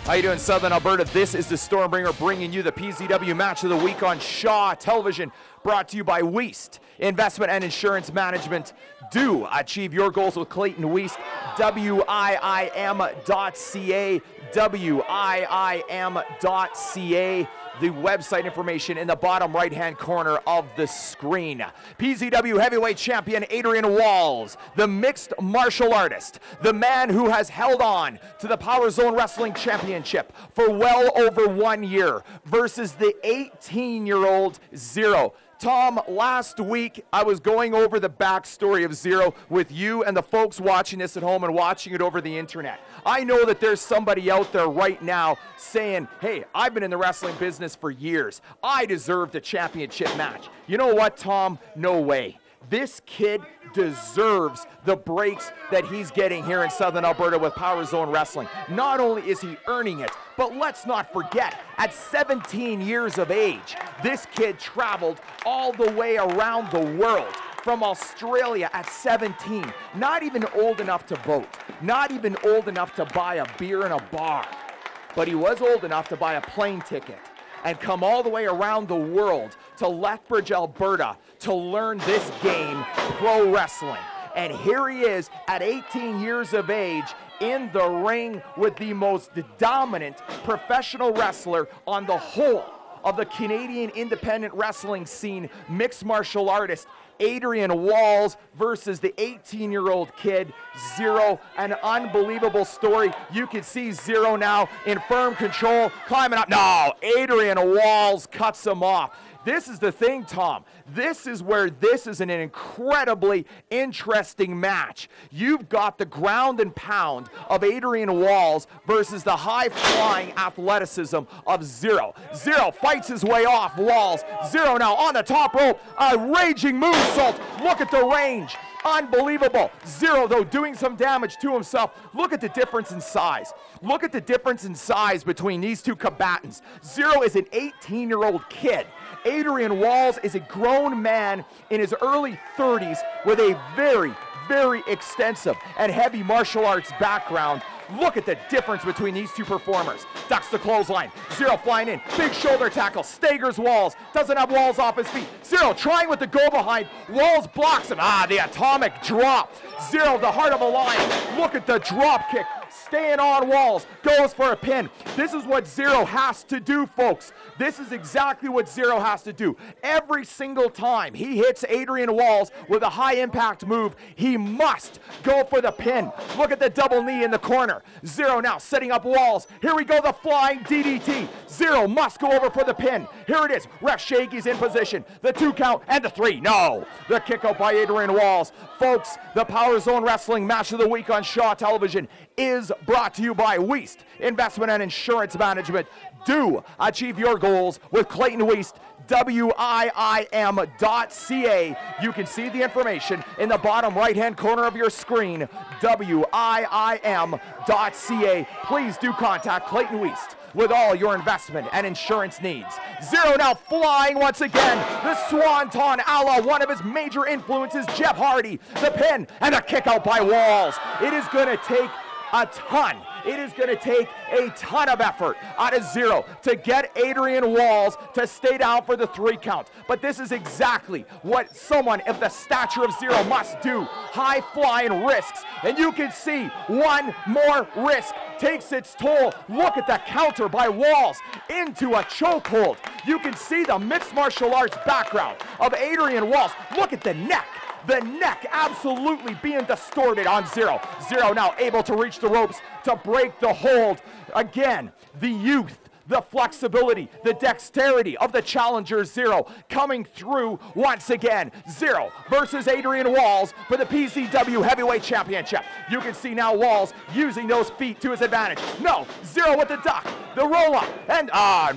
How you doing, Southern Alberta? This is the Stormbringer bringing you the PZW Match of the Week on Shaw Television, brought to you by Weist Investment and Insurance Management. Do achieve your goals with Clayton Weist. WIIM.ca. WIIM.ca. The website information in the bottom right-hand corner of the screen. PZW heavyweight champion Adrian Walls, the mixed martial artist, the man who has held on to the Power Zone Wrestling Championship for well over 1 year, versus the 18-year-old Zero. Tom, last week I was going over the backstory of Zero with you and the folks watching this at home and watching it over the internet. I know that there's somebody out there right now saying, hey, I've been in the wrestling business for years. I deserve the championship match. You know what, Tom? No way. This kid deserves the breaks that he's getting here in Southern Alberta with Power Zone Wrestling. Not only is he earning it, but let's not forget, at 17 years of age, this kid traveled all the way around the world. From Australia at 17, not even old enough to vote, not even old enough to buy a beer in a bar, but he was old enough to buy a plane ticket and come all the way around the world to Lethbridge, Alberta to learn this game, pro wrestling. And here he is at 18 years of age in the ring with the most dominant professional wrestler on the whole of the Canadian independent wrestling scene, mixed martial artist Adrian Walls versus the 18-year-old kid, Zero. An unbelievable story. You can see Zero now in firm control, climbing up. No, Adrian Walls cuts him off. This is the thing, Tom. This is where this is an incredibly interesting match. You've got the ground and pound of Adrian Walls versus the high-flying athleticism of Zero. Zero fights his way off Walls. Zero now on the top rope, a raging moonsault. Look at the range. Unbelievable. Zero, though, doing some damage to himself. Look at the difference in size. Look at the difference in size between these two combatants. Zero is an 18-year-old kid. Adrian Walls is a grown man in his early 30s with a very, very extensive and heavy martial arts background. Look at the difference between these two performers. Ducks the clothesline. Zero flying in. Big shoulder tackle. Staggers Walls. Doesn't have Walls off his feet. Zero trying with the go behind. Walls blocks him. The atomic drop. Zero, the heart of a lion. Look at the drop kick. Staying on Walls, goes for a pin. This is what Zero has to do, folks. This is exactly what Zero has to do. Every single time he hits Adrian Walls with a high impact move, he must go for the pin. Look at the double knee in the corner. Zero now setting up Walls. Here we go, the flying DDT. Zero must go over for the pin. Here it is, ref Shaky's in position. The 2 count and the 3, no. The kick out by Adrian Walls. Folks, the Power Zone Wrestling Match of the Week on Shaw Television is brought to you by Weist Investment and Insurance Management. Do achieve your goals with Clayton Weist. WIIM.ca. You can see the information in the bottom right-hand corner of your screen. WIIM.ca. Please do contact Clayton Weist with all your investment and insurance needs. Zero now flying once again. The Swanton a la one of his major influences, Jeff Hardy. The pin and a kick out by Walls. It is going to take a ton. It is going to take a ton of effort out of Zero to get Adrian Walls to stay down for the 3 count. But this is exactly what someone of the stature of Zero must do. High flying risks. And you can see one more risk takes its toll. Look at the counter by Walls into a chokehold. You can see the mixed martial arts background of Adrian Walls. Look at the neck. The neck absolutely being distorted on Zero. Zero now able to reach the ropes to break the hold. Again, the youth, the flexibility, the dexterity of the challenger Zero coming through once again. Zero versus Adrian Walls for the PZW Heavyweight Championship. You can see now Walls using those feet to his advantage. No, Zero with the duck, the roll up, and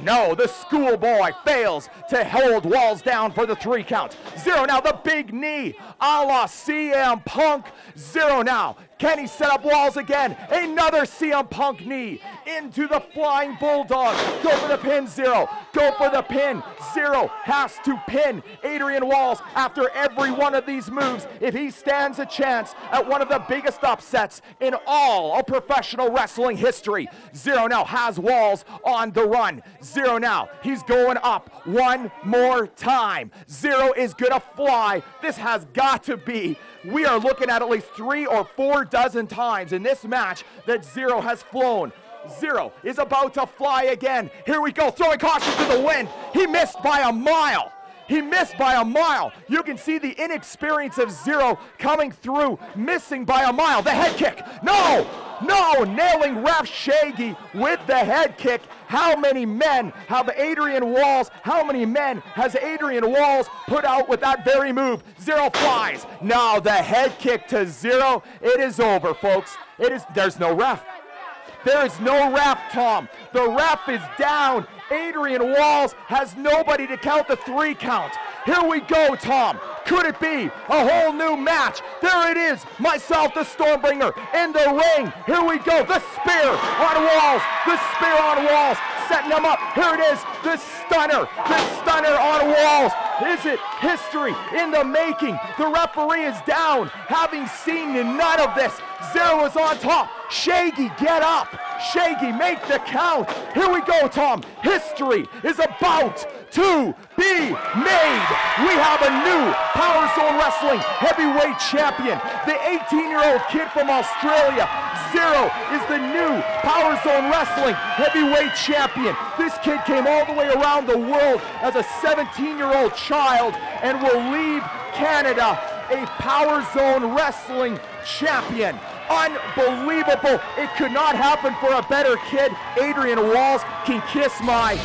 no, the schoolboy fails to hold Walls down for the 3 count. Zero now the big knee, a la CM Punk. Zero now, can he set up Walls again? Another CM Punk knee into the flying bulldog. Go for the pin, Zero. Go for the pin. Zero has to pin Adrian Walls after every one of these moves if he stands a chance at one of the biggest upsets in all of professional wrestling history. Zero now has Walls on the run. Zero now, he's going up one more time. Zero is gonna fly. This has got to be, we are looking at least 3 or 4 dozen times in this match that Zero has flown. Zero is about to fly again. Here we go, throwing caution to the wind. He missed by a mile. He missed by a mile. You can see the inexperience of Zero coming through, missing by a mile. The head kick, no, nailing ref Shaggy with the head kick. How many men have Adrian Walls, how many men has Adrian Walls put out with that very move? Zero flies. Now the head kick to Zero. It is over, folks. There's no ref. There is no ref, Tom. The ref is down. Adrian Walls has nobody to count the 3 count. Here we go, Tom. Could it be a whole new match? There it is. Myself, the Stormbringer, in the ring. Here we go. The spear on Walls. The spear on Walls. Setting him up. Here it is. The stunner. The stunner on Walls. Is it history in the making? The referee is down, having seen none of this. Zero is on top. Shaggy, get up. Shaggy, make the count. Here we go, Tom. History is about to be made. We have a new Power Zone Wrestling heavyweight champion. The 18-year-old kid from Australia. Zero is the new Power Zone Wrestling heavyweight champion. This kid came all the way around the world as a 17-year-old child and will leave Canada a Power Zone Wrestling champion. Unbelievable. It could not happen for a better kid. Adrian Walls can kiss my